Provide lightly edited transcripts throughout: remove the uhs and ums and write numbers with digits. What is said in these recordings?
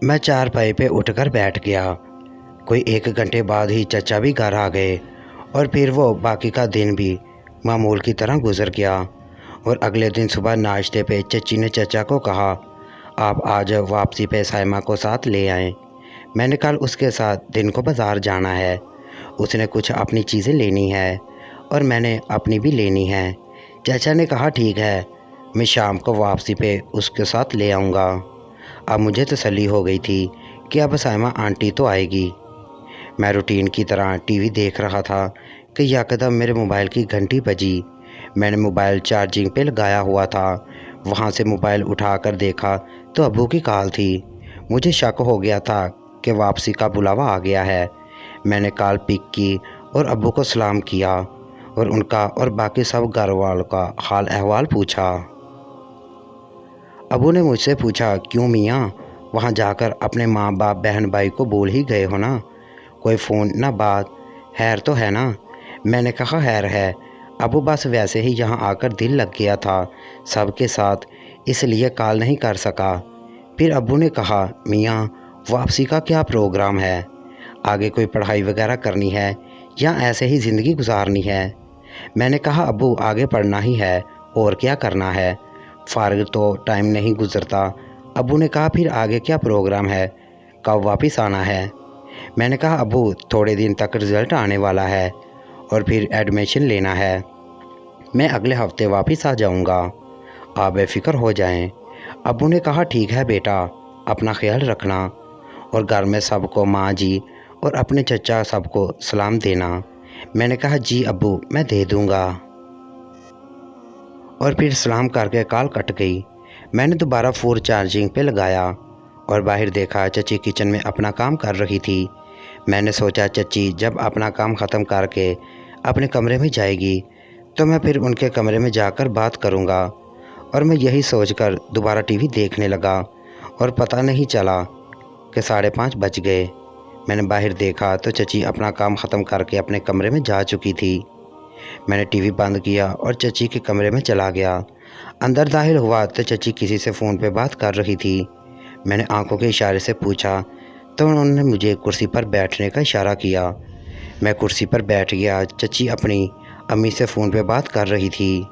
میں चारपाई पे उठकर बैठ गया। कोई 1 घंटे बाद ही चचा भी घर आ गए और फिर वो बाकी का दिन भी मामूल की तरह गुजर गया। और अगले दिन सुबह नाश्ते पे चची ने चचा को कहा, आप आज वापसी पे साइमा को साथ ले आएं। मैंने कल उसके साथ दिन को बाज़ार जाना है। उसने कुछ अपनी चीज़ें लेनी है और मैंने अपनी भी लेनी है। चाचा ने कहा, ठीक है, मैं शाम को वापसी पे उसके साथ ले आऊँगा। अब मुझे तसल्ली हो गई थी कि अब साइमा आंटी तो आएगी। मैं रूटीन की तरह टीवी देख रहा था कि यकदम मेरे मोबाइल की घंटी बजी। मैंने मोबाइल चार्जिंग पे लगाया हुआ था। वहाँ से मोबाइल उठाकर देखा तो अब्बू की कॉल थी। मुझे शक हो गया था कि वापसी का बुलावा आ गया है। मैंने कॉल पिक की और अब्बू को सलाम किया और उनका और बाकी सब घर वालों का हाल अहवाल पूछा। अब्बू ने मुझसे पूछा, क्यों मियाँ, वहाँ जाकर अपने माँ बाप बहन भाई को बोल ही गए हो ना? कोई फ़ोन ना बात, खैर तो है ना? मैंने कहा, खैर है अब्बू, बस वैसे ही यहाँ आकर दिल लग गया था सबके साथ, इसलिए कॉल नहीं कर सका। फिर अब्बू ने कहा, मियाँ वापसी का क्या प्रोग्राम है? आगे कोई पढ़ाई वगैरह करनी है या ऐसे ही ज़िंदगी गुजारनी है? मैंने कहा, अब्बू आगे पढ़ना ही है और क्या करना है, फ़ारिग तो टाइम नहीं गुजरता। अब्बू ने कहा, फिर आगे क्या प्रोग्राम है, कब वापस आना है? मैंने कहा, अब्बू थोड़े दिन तक रिज़ल्ट आने वाला है और फिर एडमिशन लेना है। मैं अगले हफ्ते वापस आ जाऊंगा, आप बेफिक्र हो जाएं। अब्बू ने कहा, ठीक है बेटा, अपना ख्याल रखना और घर में सबको, माँ जी और अपने चचा सबको सलाम देना। मैंने कहा, जी अब्बू, मैं दे दूंगा। और फिर सलाम करके कॉल कट गई। मैंने दोबारा फ़ोन चार्जिंग पे लगाया और बाहर देखा चची किचन में अपना काम कर रही थी। मैंने सोचा चची जब अपना काम ख़त्म करके अपने कमरे में जाएगी तो मैं फिर उनके कमरे में जाकर बात करूँगा। और मैं यही सोचकर दोबारा टीवी देखने लगा और पता नहीं चला कि 5:30 बज गए। मैंने बाहर देखा तो चची अपना काम ख़त्म करके अपने कमरे में जा चुकी थी। मैंने टीवी बंद किया और चची के कमरे में चला गया। अंदर दाखिल हुआ तो चची किसी से फ़ोन पे बात कर रही थी। मैंने आंखों के इशारे से पूछा तो उन्होंने मुझे कुर्सी पर बैठने का इशारा किया। मैं कुर्सी पर बैठ गया। चची अपनी अम्मी से फ़ोन पे बात कर रही थी।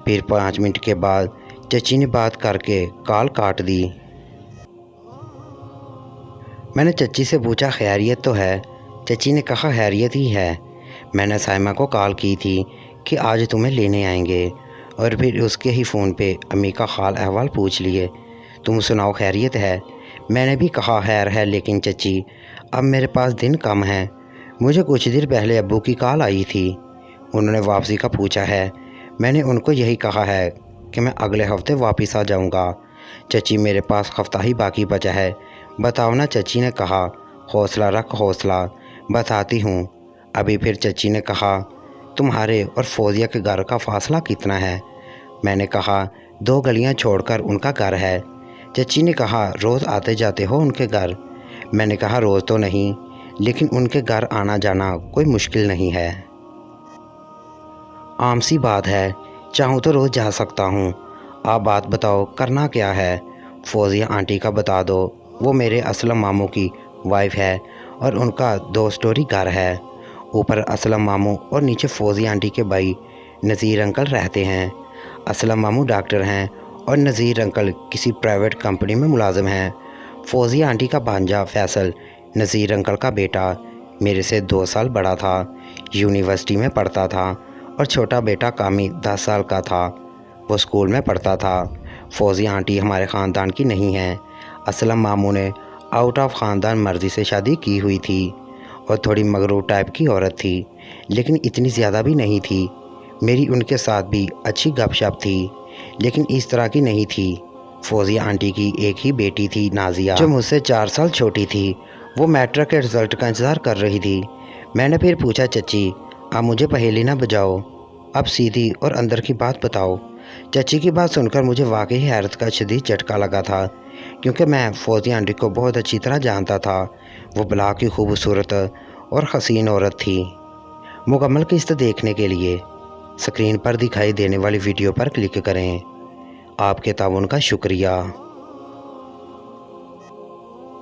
फिर 5 मिनट के बाद चची ने बात करके कॉल काट दी। मैंने चची से पूछा, खैरियत तो है? चची ने कहा, खैरियत ही है। मैंने साइमा को कॉल की थी कि आज तुम्हें लेने आएंगे और फिर उसके ही फ़ोन पे अम्मी का हाल अहवाल पूछ लिए। तुम सुनाओ, खैरियत है? मैंने भी कहा, खैर है, लेकिन चची अब मेरे पास दिन कम है। मुझे कुछ देर पहले अब्बू की कॉल आई थी, उन्होंने वापसी का पूछा है। मैंने उनको यही कहा है कि मैं अगले हफ्ते वापस आ जाऊंगा। चची मेरे पास हफ्ता ही बाकी बचा है, बताओ ना? चची ने कहा, हौसला रख, हौसला, बताती हूँ अभी। फिर चची ने कहा, तुम्हारे और फौजिया के घर का फासला कितना है? मैंने कहा, 2 गलियां छोड़कर उनका घर है। चची ने कहा, रोज़ आते जाते हो उनके घर? मैंने कहा, रोज़ तो नहीं, लेकिन उनके घर आना जाना कोई मुश्किल नहीं है, आम सी बात है, चाहूँ तो रोज़ जा सकता हूँ। आप बात बताओ, करना क्या है? फौजिया आंटी का बता दो, वो मेरे असलम मामू की वाइफ है और उनका 2 स्टोरी घर है। ऊपर असलम मामू और नीचे फौजिया आंटी के भाई नज़ीर अंकल रहते हैं। असलम मामू डॉक्टर हैं और नज़ीर अंकल किसी प्राइवेट कंपनी में मुलाजिम हैं। फौजिया आंटी का भांजा फैसल, नज़ीर अंकल का बेटा, मेरे से 2 साल बड़ा था, यूनिवर्सिटी में पढ़ता था। और छोटा बेटा कामी 10 साल का था, वो स्कूल में पढ़ता था। फौजिया आंटी हमारे ख़ानदान की नहीं हैं। असलम मामू ने आउट ऑफ ख़ानदान मर्ज़ी से शादी की हुई थी और थोड़ी मगरूर टाइप की औरत थी, लेकिन इतनी ज़्यादा भी नहीं थी। मेरी उनके साथ भी अच्छी गपशप थी, लेकिन इस तरह की नहीं थी। फौजिया आंटी की एक ही बेटी थी, नाजिया, जो मुझसे 4 साल छोटी थी। वो मैट्रिक के रिज़ल्ट का इंतज़ार कर रही थी। मैंने फिर पूछा, चची आप मुझे पहेली ना बजाओ, अब सीधी और अंदर की बात बताओ। चची की बात सुनकर मुझे वाकई हैरत का शदीद झटका लगा था, क्योंकि मैं फौजिया आंटी को बहुत अच्छी तरह जानता था। वो बला की खूबसूरत और हसीन औरत थी। मुकम्मल किस्त देखने के लिए स्क्रीन पर दिखाई देने वाली वीडियो पर क्लिक करें। आपके ताउन का शुक्रिया।